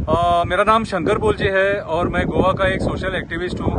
मेरा नाम शंकर बोलजी है और मैं गोवा का एक सोशल एक्टिविस्ट हूँ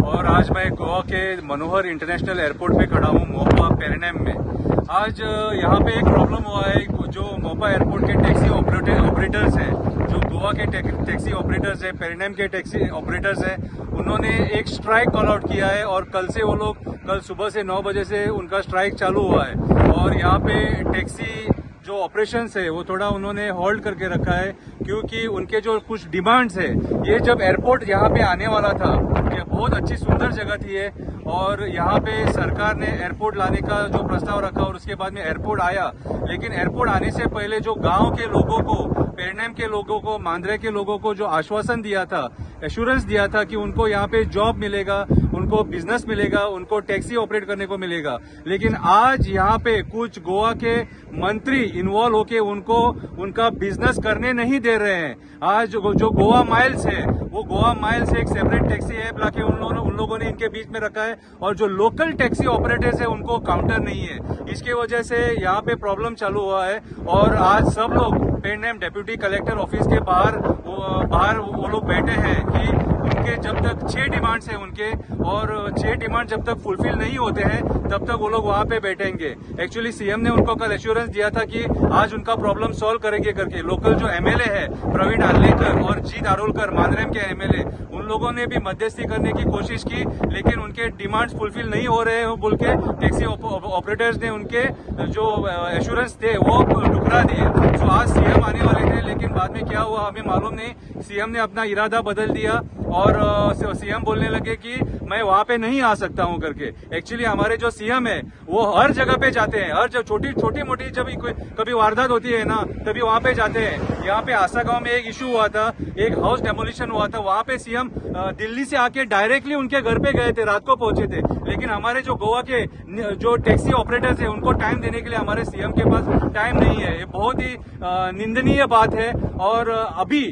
और आज मैं गोवा के मनोहर इंटरनेशनल एयरपोर्ट पे खड़ा हूँ मोपा पेरेनेम में। आज यहाँ पे एक प्रॉब्लम हुआ है। जो मोपा एयरपोर्ट के टैक्सी ऑपरेटर्स हैं, जो गोवा के टैक्सी ऑपरेटर्स हैं, पेरेनेम के टैक्सी ऑपरेटर्स हैं, उन्होंने एक स्ट्राइक कॉल आउट किया है और कल से वो लोग कल सुबह से 9 बजे से उनका स्ट्राइक चालू हुआ है और यहाँ पे टैक्सी जो ऑपरेशंस है वो थोड़ा उन्होंने होल्ड करके रखा है क्योंकि उनके जो कुछ डिमांड्स है। ये जब एयरपोर्ट यहाँ पे आने वाला था, ये बहुत अच्छी सुंदर जगह थी ये और यहाँ पे सरकार ने एयरपोर्ट लाने का जो प्रस्ताव रखा और उसके बाद में एयरपोर्ट आया, लेकिन एयरपोर्ट आने से पहले जो गांव के लोगों को, पेरेनेम के लोगों को, मांद्रे के लोगों को जो आश्वासन दिया था, एश्योरेंस दिया था कि उनको यहाँ पे जॉब मिलेगा, उनको बिजनेस मिलेगा, उनको टैक्सी ऑपरेट करने को मिलेगा, लेकिन आज यहाँ पे कुछ गोवा के मंत्री इन्वॉल्व होके उनको उनका बिजनेस करने नहीं दे रहे हैं। आज जो गोवा माइल्स है, वो गोवा माइल्स एक सेपरेट टैक्सी ऐप लाके उन लोगों ने इनके बीच में रखा है और जो लोकल टैक्सी ऑपरेटर्स है उनको काउंटर नहीं है। इसकी वजह से यहाँ पे प्रॉब्लम चालू हुआ है और आज सब लोग पेरेनेम डेप्यूटी कलेक्टर ऑफिस के बाहर वो लोग बैठे हैं कि उनके जब तक 6 डिमांड्स हैं उनके और 6 डिमांड जब तक फुलफिल नहीं होते हैं तब तक वो लोग वहां पे बैठेंगे। एक्चुअली सीएम ने उनको कल एश्योरेंस दिया था कि आज उनका प्रॉब्लम सॉल्व करेंगे करके। लोकल जो एमएलए है प्रवीण आर्लेकर और जी दारोलकर, मांद्रेम के एमएलए, उन लोगों ने भी मध्यस्थी करने की कोशिश की, लेकिन उनके डिमांड्स फुलफिल नहीं हो रहे हैं बोल के टैक्सी ऑपरेटर्स ने उनके जो एश्योरेंस थे वो ठुकरा दिए। तो आज सीएम आने वाले थे, लेकिन बाद में क्या हुआ हमें मालूम नहीं। सीएम ने अपना इरादा बदल दिया और सीएम बोलने लगे कि मैं वहां पे नहीं आ सकता हूं करके। एक्चुअली हमारे जो सीएम है वो हर जगह पे जाते हैं, हर जब छोटी मोटी जब कभी वारदात होती है ना तभी वहां पे जाते हैं। यहाँ पे आसा गांव में एक इशू हुआ था, एक हाउस डेमोलिशन हुआ था, वहां पे सीएम दिल्ली से आके डायरेक्टली उनके घर पे गए थे, रात को पहुंचे थे, लेकिन हमारे जो गोवा के जो टैक्सी ऑपरेटर्स है उनको टाइम देने के लिए हमारे सीएम के पास टाइम नहीं है। ये बहुत ही निंदनीय बात है। और अभी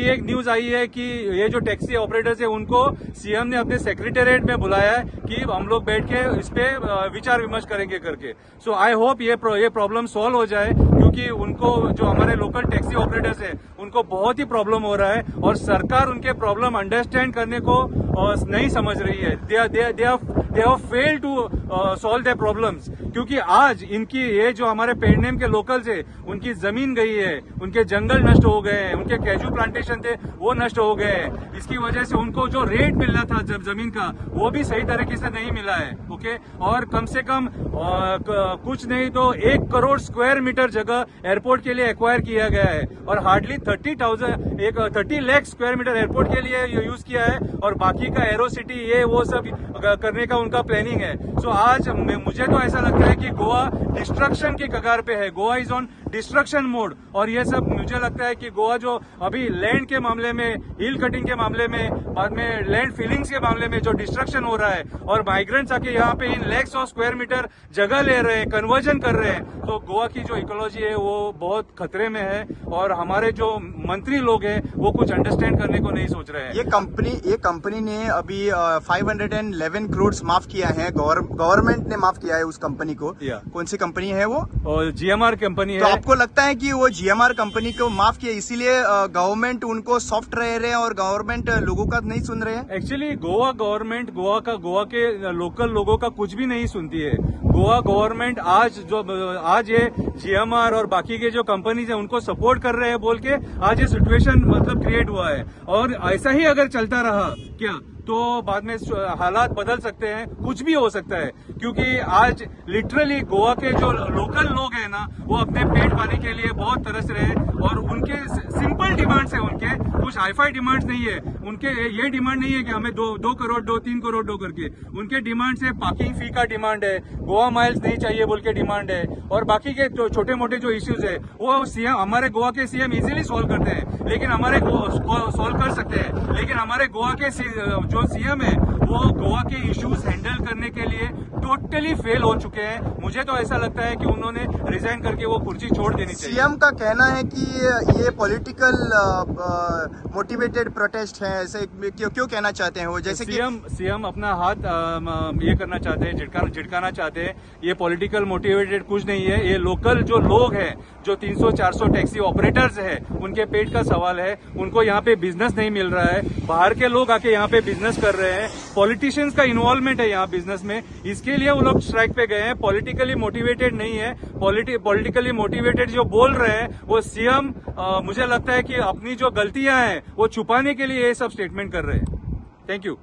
एक न्यूज आई है कि ये जो टैक्सी ऑपरेटर्स है उनको सीएम ने अपने सेक्रेटेरिएट में बुलाया है कि हम लोग बैठ के इस पे विचार विमर्श करेंगे करके। सो आई होप ये प्रॉब्लम सॉल्व हो जाए क्योंकि उनको जो हमारे लोकल टैक्सी ऑपरेटर्स है उनको बहुत ही प्रॉब्लम हो रहा है और सरकार उनके प्रॉब्लम अंडरस्टैंड करने को नहीं समझ रही है। They have failed to solve their problems क्योंकि आज इनकी ये जो हमारे पेरेनेम के लोकल्स है उनकी जमीन गई है, उनके जंगल नष्ट हो गए हैं, उनके कैजू प्लांटेशन थे वो नष्ट हो गए हैं। इसकी वजह से उनको जो रेट मिलना था जब जमीन का वो भी सही तरीके से नहीं मिला है। ओके, और कम से कम कुछ नहीं तो 1 करोड़ स्क्वायर मीटर जगह एयरपोर्ट के लिए एक्वायर किया गया है और hardly 30 lakh square metre airport के लिए यूज किया है और बाकी का एरो सिटी ये वो सब करने का उनका प्लानिंग है। सो आज मुझे तो ऐसा लगता है कि गोवा डिस्ट्रक्शन की कगार पे है, Goa is on destruction mode. और ये सब मुझे लगता है कि गोवा जो अभी लैंड के मामले में, हिल कटिंग के मामले में, बाद में लैंड फिलिंग्स के मामले में जो डिस्ट्रक्शन हो रहा है और माइग्रेंट्स आके यहाँ पे इन लैक्स ऑफ स्क्वायर मीटर जगह ले रहे हैं, कन्वर्जन कर रहे हैं, तो गोवा की जो इकोलॉजी है वो बहुत खतरे में है और हमारे जो मंत्री लोग हैं वो कुछ अंडरस्टैंड करने को नहीं सोच रहे हैं। ये कंपनी ने अभी 511 करोड़ माफ किया है, गवर्नमेंट ने माफ किया है उस कंपनी को। कौन सी कंपनी है वो? जीएमआर कंपनी है। तो आपको लगता है कि वो जीएमआर कंपनी को माफ किया इसीलिए गवर्नमेंट उनको सॉफ्ट रह रहे हैं और गवर्नमेंट लोगों का नहीं सुन रहे हैं? एक्चुअली गोवा गवर्नमेंट गोवा के लोकल लोगों का कुछ भी नहीं सुनती है। गोवा गवर्नमेंट आज ये जीएमआर और बाकी के जो कंपनीज है उनको सपोर्ट कर रहे हैं बोल के आज ये सिचुएशन मतलब क्रिएट हुआ है और ऐसा ही अगर चलता रहा क्या तो बाद में हालात बदल सकते हैं, कुछ भी हो सकता है क्योंकि आज लिटरली गोवा के जो लोकल लोग हैं ना वो अपने पेट पानी के लिए बहुत तरस रहे हैं और उनके सिंपल डिमांड्स है, उनके कुछ हाईफाई डिमांड्स नहीं है। उनके ये डिमांड नहीं है कि हमें 2 करोड़ दो 3 करोड़ दो करके, उनके डिमांड्स है पार्किंग फी का डिमांड है, गोवा माइल्स नहीं चाहिए बोल के डिमांड है और बाकी के छोटे मोटे जो इश्यूज है वो सीएम, हमारे गोवा के सीएम इजीली सॉल्व करते हैं, लेकिन हमारे सॉल्व कर सकते हैं, लेकिन हमारे गोवा के जो सीएम है वो गोवा के इश्यूज हैंडल करने के लिए टोटली फेल हो चुके हैं। मुझे तो ऐसा लगता है कि उन्होंने रिजाइन करके वो कुर्सी छोड़ देनी चाहिए। सीएम का कहना है कि ये पॉलिटिकल मोटिवेटेड प्रोटेस्ट है, ऐसे क्यों कहना चाहते हैं वो? जैसे कि सीएम अपना हाथ ये करना चाहते हैं, झटकाना चाहते हैं। ये पॉलिटिकल मोटिवेटेड कुछ नहीं है। ये लोकल जो लोग हैं, जो 300-400 टैक्सी ऑपरेटर्स हैं, उनके पेट का सवाल है। उनको यहाँ पे बिजनेस नहीं मिल रहा है। बाहर के लोग आके यहाँ पे बिजनेस कर रहे हैं। पॉलिटिशियंस का इन्वॉल्वमेंट है यहाँ बिजनेस में, इसके लिए वो लोग स्ट्राइक पे गए हैं। पॉलिटिकली मोटिवेटेड नहीं है। पॉलिटिकली मोटिवेटेड जो बोल रहे हैं वो सीएम, मुझे लगता है कि अपनी जो गलतियां हैं वो छुपाने के लिए ये सब स्टेटमेंट कर रहे हैं। Thank you.